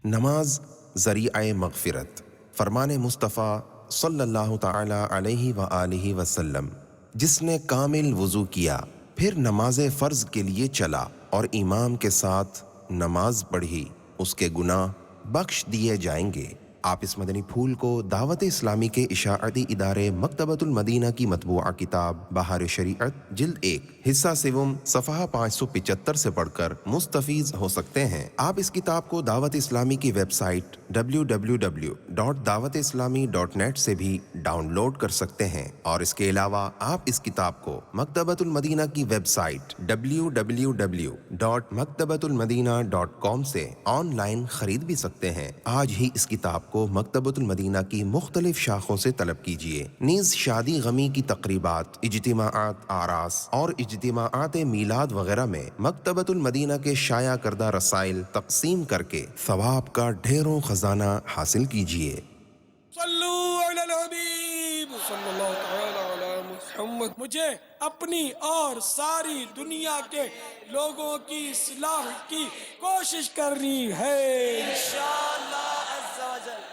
نماز ذریعہ مغفرت، فرمان مصطفیٰ صلی اللہ تعالی علیہ وآلہ وسلم، جس نے کامل وضو کیا پھر نماز فرض کے لیے چلا اور امام کے ساتھ نماز پڑھی، اس کے گناہ بخش دیے جائیں گے۔ آپ اس مدنی پھول کو دعوت اسلامی کے اشاعتی ادارے مکتبۃ المدینہ کی مطبوعہ کتاب بہار شریعت جلد 1 حصہ سوم صفحہ 575 سے پڑھ کر مستفیض ہو سکتے ہیں۔ آپ اس کتاب کو دعوت اسلامی کی ویب سائٹ www.dawatislami.net سے بھی ڈاؤن لوڈ کر سکتے ہیں، اور اس کے علاوہ آپ اس کتاب کو مکتبۃ المدینہ کی ویب سائٹ www.maktabatul-madina.com سے آن لائن خرید بھی سکتے ہیں۔ آج ہی اس کتاب کو مکتبۃ المدینہ کی مختلف شاخوں سے طلب کیجیے۔ نیز شادی غمی کی تقریبات، اجتماعات، آراس اور اجتماعات میلاد وغیرہ میں مکتبۃ المدینہ کے شائع کردہ رسائل تقسیم کر کے ثواب کا ڈھیروں خزانہ حاصل کیجیے۔ صلو علی الحبیب صلی اللہ تعالی علی محمد۔ مجھے اپنی اور ساری دنیا کے لوگوں کی اصلاح کی کوشش کرنی ہے۔ انشاءاللہ عز و جل۔